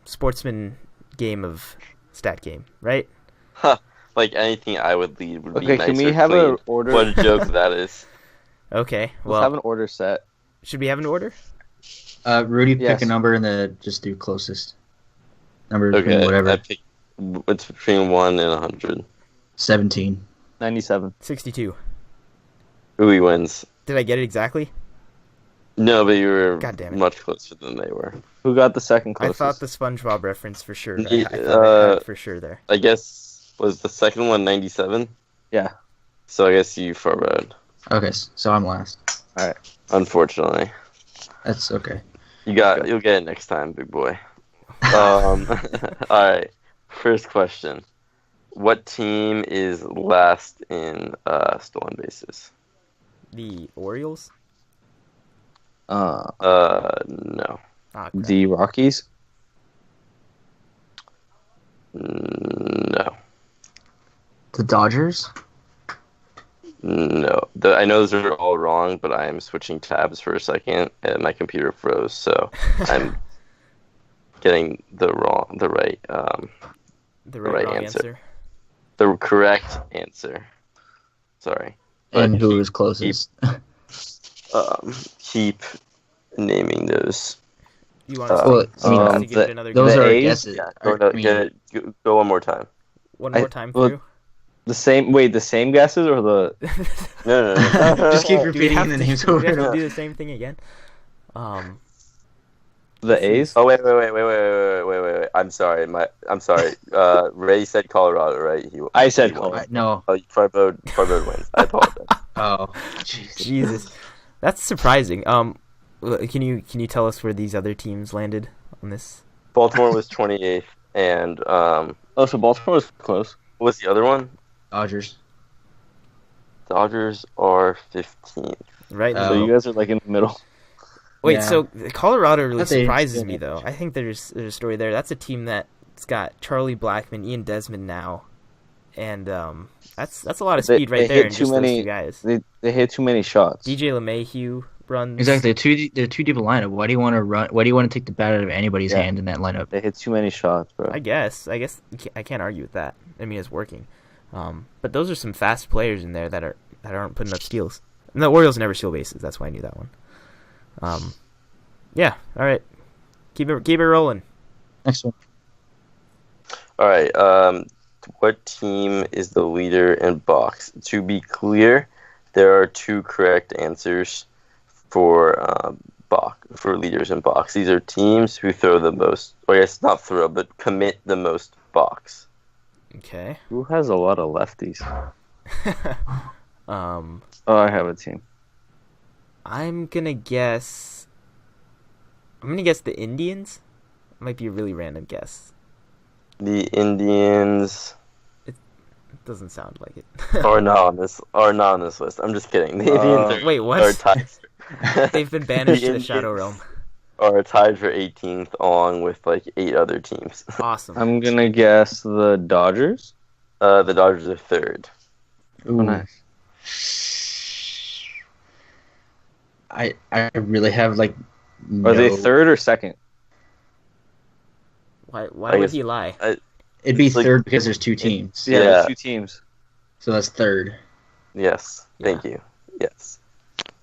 sportsman game of stat game, right? Huh. Like anything I would lead would be nicer. Can we have an order? What a joke that is. Okay, well, let's have an order set. Should we have an order? Rudy, pick a number and then just do closest. Number between whatever. It's between 1 and 100. 17. 97. 62. Who wins? Did I get it exactly? No, but you were much closer than they were. Who got the second closest? I thought the SpongeBob reference for sure. I thought I had it for sure there. I guess, was the second one 97? Yeah. So I guess you forward. Okay, so I'm last. All right. Unfortunately. That's okay. You'll get it next time, big boy. All right. First question. What team is last in stolen bases? The Orioles? No. Ah, crap. The Rockies. No. The Dodgers? No. I know those are all wrong, but I am switching tabs for a second, and my computer froze, so I'm getting the right wrong answer. The correct answer. Sorry. And who was closest? Keep naming those. You want to give it another those go? are A's? guesses. Go one more time. One more time through? The same guesses or the? No. Just keep Do we repeating have the to- names do we over have and to do over. the same thing again? The A's? Oh wait. I'm sorry. Ray said Colorado, right? I said he won. Colorado. No. Oh, Farbo wins. I apologize. Oh, jeez. Jesus, that's surprising. Can you tell us where these other teams landed on this? Baltimore was 28th, and So Baltimore was close. what was the other one? Dodgers. Dodgers are 15th. Right. Oh. So you guys are like in the middle. Wait, Yeah. so Colorado really That's a- surprises me though. I think there's a story there. That's a team that's got Charlie Blackmon, Ian Desmond now, and that's a lot of speed right there in just those two guys. They hit too many shots. DJ LeMahieu runs Exactly. They're too deep a lineup. Why do you want to run? Why do you want to take the bat out of anybody's Yeah. hand in that lineup? They hit too many shots, bro. I guess I can't argue with that. I mean, it's working. But those are some fast players in there that aren't putting up steals. And the Orioles never steal bases. That's why I knew that one. Yeah. All right. Keep it rolling. Next one. All right. What team is the leader in box? To be clear, there are two correct answers for leaders in box. These are teams who throw the most, or I guess not throw, but commit the most box. Okay. Who has a lot of lefties? Oh, I have a team. I'm gonna guess the Indians. Might be a really random guess. The Indians It doesn't sound like it. are not on this list. I'm just kidding. The Indians Wait, what? are tied. They've been banished to the Indians Shadow Realm. Are tied for 18th, along with like 8 other teams. Awesome. I'm gonna guess the Dodgers. The Dodgers are 3rd. Oh, nice. I really have like. Are they no- third or second? Why I would guess- he lie? It'd be like- third because there's two teams, Yeah, Yeah. there's two teams. so that's third. Yes. Thank you. Yes.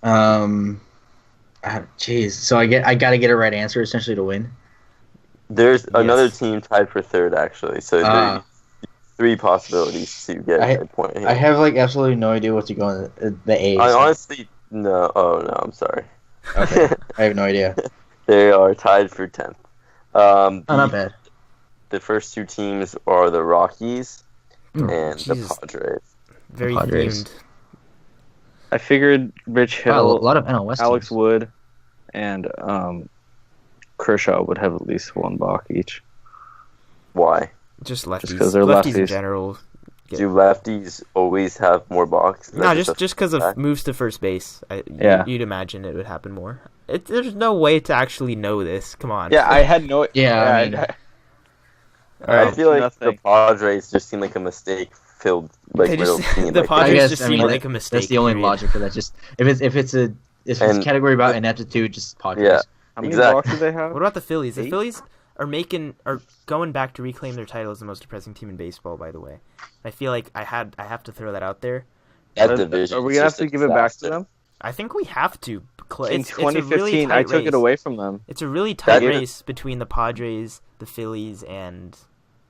Jeez. So I gotta get a right answer essentially to win. There's another Yes. team tied for 3rd, actually. So there's 3 possibilities to get a point here. I have like absolutely no idea what to go on the A's. I honestly no. Oh no, I'm sorry. Okay. I have no idea. They are tied for 10th. Not bad. The first 2 teams are the Rockies Hmm. and Jesus. the Padres. Very Padres. themed. I figured Rich Wow, Hill, a lot of NL West Alex teams. Wood, and Kershaw would have at least one balk each. Why? Just lefties. 'cause they're lefties in lefties. general. Yeah. Do lefties always have more box? No, just because of fact? moves to first base. Yeah. You'd imagine it would happen more. There's no way to actually know this. Come on. Yeah, I had no. Yeah, I mean- I feel like nothing. the Padres just seem like a mistake-filled They little just- team. the like, Padres I guess just I seem mean like a mistake. that's the only period. logic for that. Just if it's a And- category about ineptitude, just Padres. Yeah. How many Exactly. balks do they have? What about the Phillies? The 8? Phillies are going back to reclaim their title as the most depressing team in baseball. By the way, I feel like I have to throw that out there. that division. Are we is gonna have just to a give it back to disaster. them? I think we have to. In It's a really 2015, tight I took race. it away from them. It's a really tight That- race between the Padres, the Phillies, and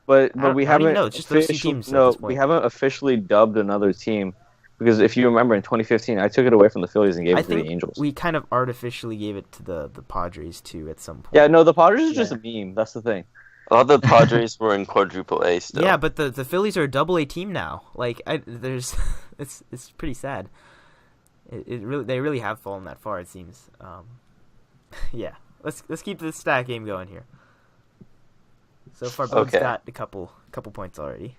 But I don't we even haven't. know. It's just those two teams at No, this point. we haven't officially dubbed another team because if you remember in 2015, I took it away from the Phillies and gave I it to the think Angels. we kind of artificially gave it to the Padres too at some point. Yeah, no, the Padres are just a meme. That's the thing. A lot of the Padres were in quadruple A still. Yeah, but the Phillies are a double A team now. Like there's, it's pretty sad. They really have fallen that far. It seems. Yeah, let's keep this stat game going here. So far, Bone's Okay. got a couple points already.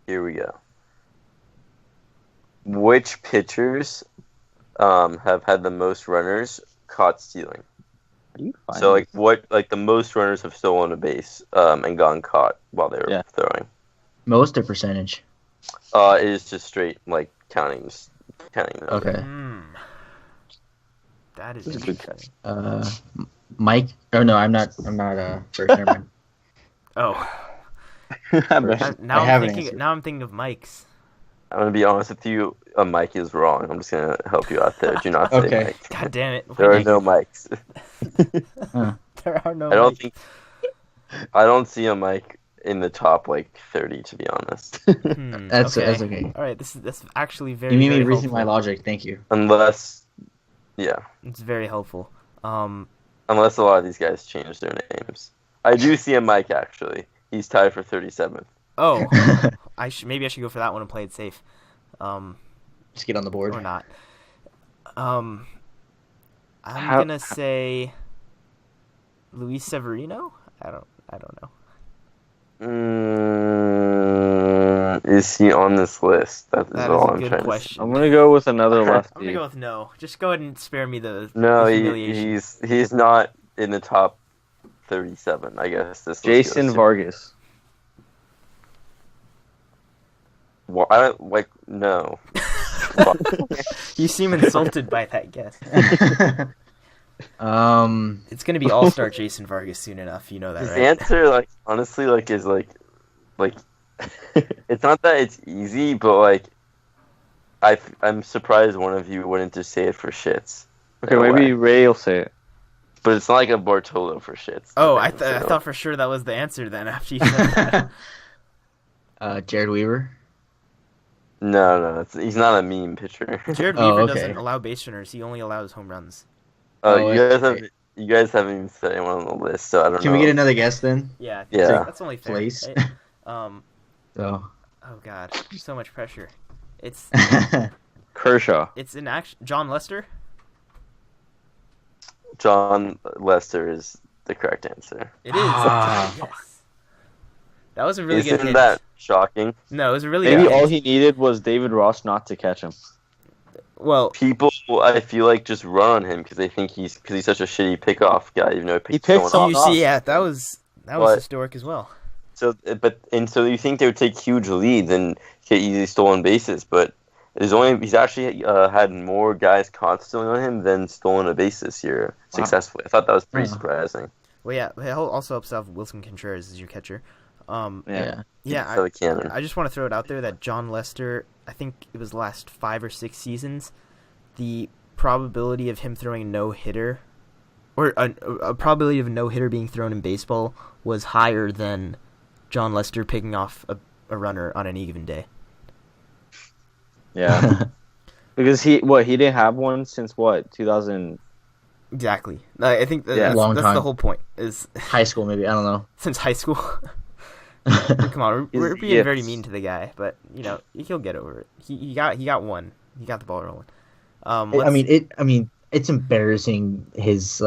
Here we go. Which pitchers have had the most runners caught stealing? So the most runners have stolen a base and gotten caught while they were throwing? Most or percentage? It is just straight counting them. Okay. That is This is a good catch. Mike? Oh no, I'm not. First. Never mind. Oh, But- now have I'm an thinking. answer. Now I'm thinking of Mike's. I'm gonna be honest with you. Mike is wrong. I'm just gonna help you out there. Do not say Okay. Mike. God damn it! There are no Mikes. There are no. I don't Mikes. think. I don't see a Mike in the top 30, to be honest. That's okay. All right, that's actually very. You made me very rethink my helpful. logic. Thank you. Unless It's very helpful. unless a lot of these guys change their names. I do see a Mike actually. He's tied for 37th. Oh, maybe I should go for that one and play it safe. Just get on the board. Or not. I'm gonna say Luis Severino. I don't know. Is he on this list? That is That is all a I'm good trying question. I'm gonna go with another I'm gonna lefty. go with no. Just go ahead and spare me the No, the humiliation. he's not in the top 37. I guess this. Jason list goes Vargas. to- Well, I don't no. You seem insulted by that guess. It's gonna be All-Star Jason Vargas soon enough. You know that, His right? answer, honestly, is it's not that it's easy, but I'm surprised one of you wouldn't just say it for shits. Okay, In a maybe way. Ray will say it. But it's not like a Bartolo for shits. Oh, I thought for sure that was the answer then after you said that. Jared Weaver. No, he's not a meme pitcher. Jared Oh, Weaver okay. doesn't allow base runners. He only allows home runs. Oh, You guys haven't even said anyone on the list, so I don't know. Can we get another guess then? Yeah. Yeah. That's only fair. Place. Right? So. Oh god, so much pressure. It's Kershaw. it's in action. John Lester. John Lester is the correct answer. It is. Ah. Yes. That was a really good Isn't hint. that shocking? No, it was a really Maybe good all hint. he needed was David Ross not to catch him. Well, People, I feel just run on him because they think he's such a shitty pickoff guy, even though he He picked picks someone you off. see, yeah, that was But- historic as well. So you think they would take huge leads and get easily stolen bases, but he's actually had more guys caught stealing on him than stolen a base this year successfully. I thought that was pretty Wow. surprising. Well, yeah, it also helps out Wilson Contreras as your catcher. Yeah. Yeah, So the cannon. I just want to throw it out there that John Lester, I think it was the last 5 or 6 seasons, the probability of him throwing a no-hitter, or a probability of a no-hitter being thrown in baseball was higher than John Lester picking off a runner on any given day. Yeah. Because he didn't have one since 2000. Exactly. I think Yeah. Long that's time. the whole point, is High school, maybe. I don't know. since high school. Come on, we're being Yes. very mean to the guy, but he'll get over it. He got one. He got the ball rolling. It's embarrassing his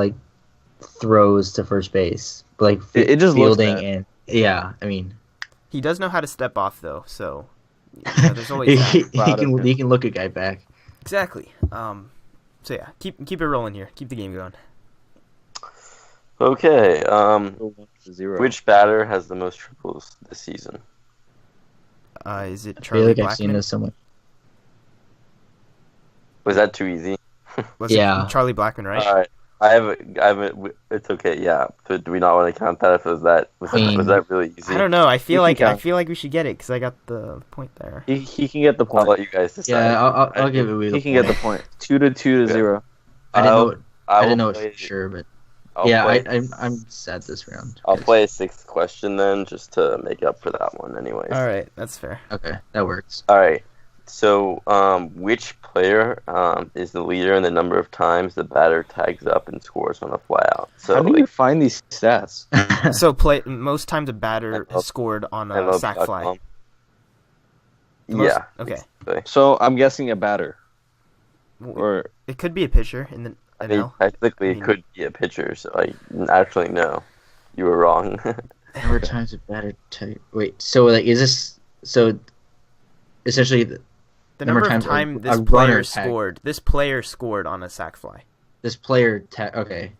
throws to first base, but It just looks fielding bad. and yeah. I mean, he does know how to step off though, so there's always he that. Proud of him. can look a guy back. Exactly. So yeah, keep it rolling here. Keep the game going. Okay. 0. Which batter has the most triples this season? Is it I feel Charlie like I've seen Blackmon? this somewhere. Was that too easy? Was Yeah. it Charlie Blackmon, right? All right. I have a. It's okay. Yeah. So do we not want to count that if it was that? Was that really easy? I don't know. I feel You can like count. we should get it because I got the point there. He can get the I'll point. let you guys decide. Yeah, I'll give it. He can get the point. 2-0. I didn't know. I will didn't know it play- for sure, but I'll yeah, play- I'm sad this round. I'll play a 6th question then, just to make up for that one, anyways. All right, that's fair. Okay, that works. All right. So, which player is the leader in the number of times the batter tags up and scores on a flyout? So, How do you find these stats? So most times a batter has scored on a sac fly. Most- Yeah. Okay. So I'm guessing a batter. Or It could be a pitcher in the I mean, NL. technically, I mean- it could be a pitcher. So, actually, no, you were wrong. Number of times a batter wait, so is this so? Essentially, The number of times this player scored. This player scored on a sac fly. This player okay.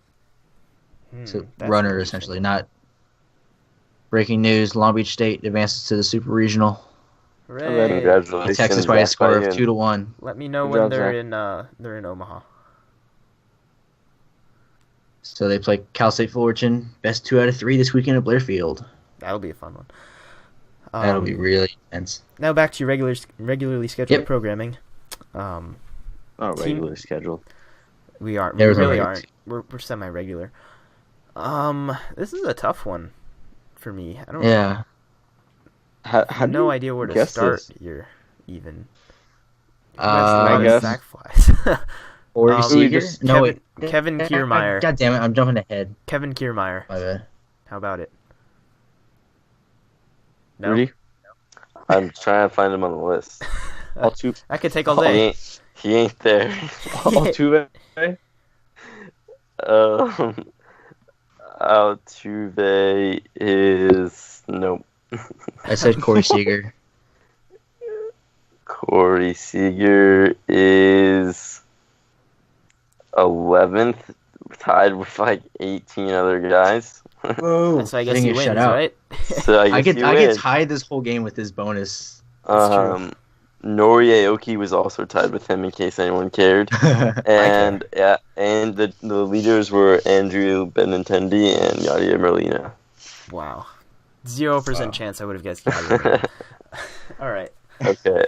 So runner essentially, not. Breaking news: Long Beach State advances to the Super Regional. Hooray! Congratulations. Texas by a score of 2-1. Let me know when they're in Omaha. So they play Cal State Fullerton, best 2 out of 3 this weekend at Blair Field. That'll be a fun one. That'll be really intense. Now back to your regularly scheduled programming. Regularly scheduled. We aren't. We really aren't. We're semi-regular. This is a tough one for me. I don't. Yeah. I have no idea where to start here. Even. I guess. Sack flies. Or Seeger? No, Kevin Kiermaier. God damn it! I'm jumping ahead. Kevin Kiermaier. My bad. How about it? No. Rudy? I'm trying to find him on the list. That could take all day. He ain't there. Altuve? Altuve is nope. I said Corey Seager. Corey Seager is 11th, tied with like 18 other guys. Whoa! So I guess he wins, right? So I get tied this whole game with his bonus. Nori Aoki was also tied with him, in case anyone cared. And and the leaders were Andrew Benintendi and Yadier Molina. Wow, 0% chance I would have guessed Yadier. All right. Okay.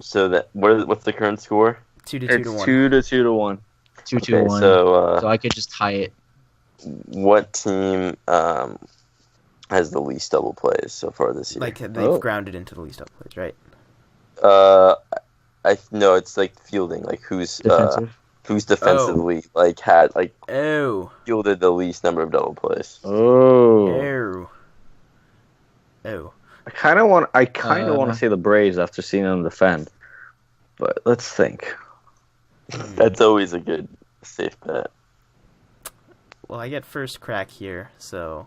So what's the current score? 2-1. 2-1. 2-1. So I could just tie it. What team has the least double plays so far this year? Like they've grounded into the least double plays, right? I know it's like fielding, like who's defensively fielded the least number of double plays. Oh. I kind of want to say the Braves after seeing them defend, but let's think. That's always a good safe bet. Well, I get first crack here, so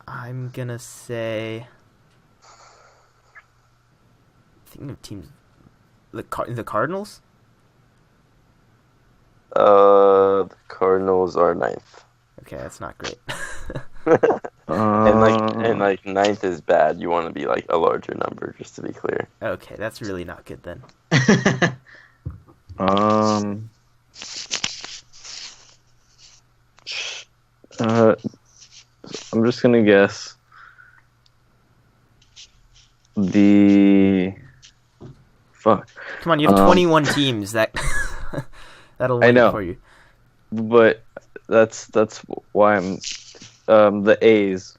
I'm gonna say. Thinking of teams, the Cardinals. The Cardinals are 9th. Okay, that's not great. And ninth is bad. You want to be like a larger number, just to be clear. Okay, that's really not good then. I'm just gonna guess fuck. Come on, you have 21 teams that'll win for you. But that's why I'm the A's.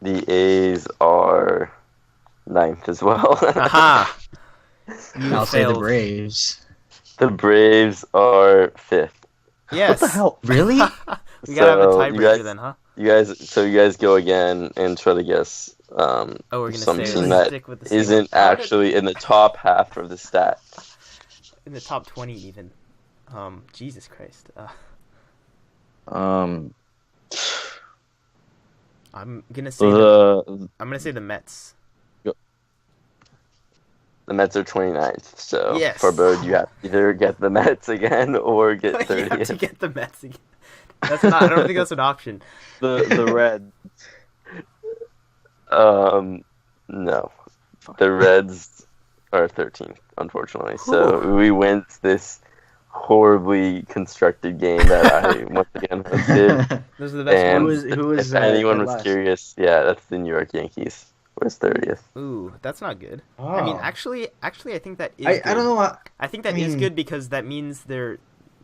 The A's are 9th as well. Aha! I'll say the Braves. The Braves are 5th. Yes. What the hell? Really? We gotta have a tiebreaker then, huh? You guys go again and try to guess we're gonna some say team that isn't actually in the top half of the stat. In the top 20 even. Jesus Christ. I'm gonna say the Mets. The Mets are 29th, so yes. For Bird, you have to either get the Mets again or get 30th. You have to get the Mets again. That's not. I don't think that's an option. The Reds. No, the Reds are 13th, unfortunately. So we win this horribly constructed game that I once again hosted. Those are the best ones. Who was if anyone was curious, that's the New York Yankees. Was 30th. Ooh, that's not good. Oh. I mean, actually, I think that is. Good. I don't know. I think that is good because that means they're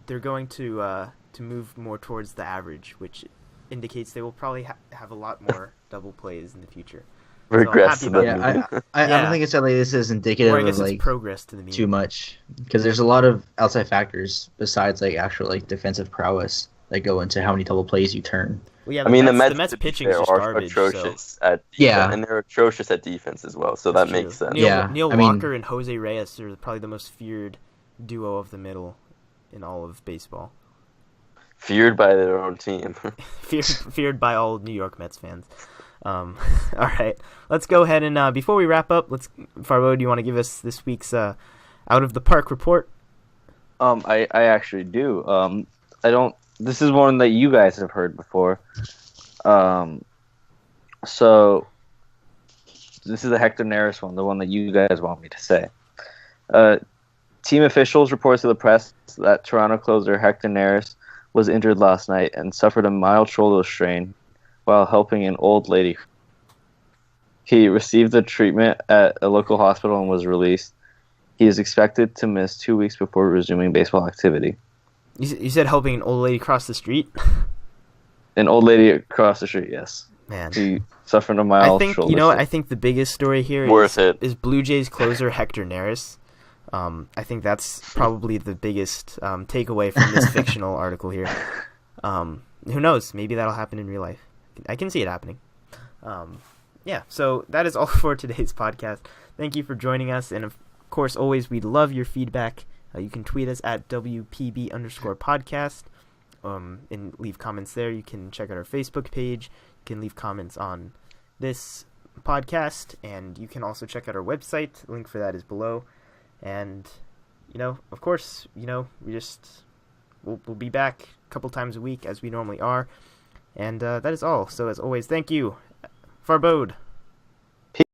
going to move more towards the average, which indicates they will probably have a lot more double plays in the future. Regress So to the mean. I don't think it's like this is indicative or I guess of it's like progress to the mean. too much because there's a lot of outside factors besides like actual like defensive prowess that go into how many double plays you turn. Well, yeah, the Mets pitching is just garbage. Atrocious at defense, and they're atrocious at defense as well. So that makes sense. Neil Walker and Jose Reyes are probably the most feared duo of the middle in all of baseball. Feared by their own team. feared by all New York Mets fans. All right, let's go ahead and before we wrap up, Farbo, do you want to give us this week's out of the park report? I actually do. I don't. This is one that you guys have heard before. So this is the Hector Neris one, the one that you guys want me to say. Team officials reported to the press that Toronto closer Hector Neris was injured last night and suffered a mild shoulder strain while helping an old lady. He received the treatment at a local hospital and was released. He is expected to miss 2 weeks before resuming baseball activity. You said helping an old lady cross the street? An old lady across the street, yes. Man. He suffered a mild shoulder You know what? strain. I think the biggest story here is Blue Jays closer Hector Neris. I think that's probably the biggest takeaway from this fictional article here. Who knows? Maybe that'll happen in real life. I can see it happening. Yeah, so that is all for today's podcast. Thank you for joining us, and of course, always, we'd love your feedback. You can tweet us at WPB_podcast and leave comments there. You can check out our Facebook page. You can leave comments on this podcast, and you can also check out our website. The link for that is below. And, of course, we'll be back a couple times a week as we normally are. And that is all. So, as always, thank you. Farbode.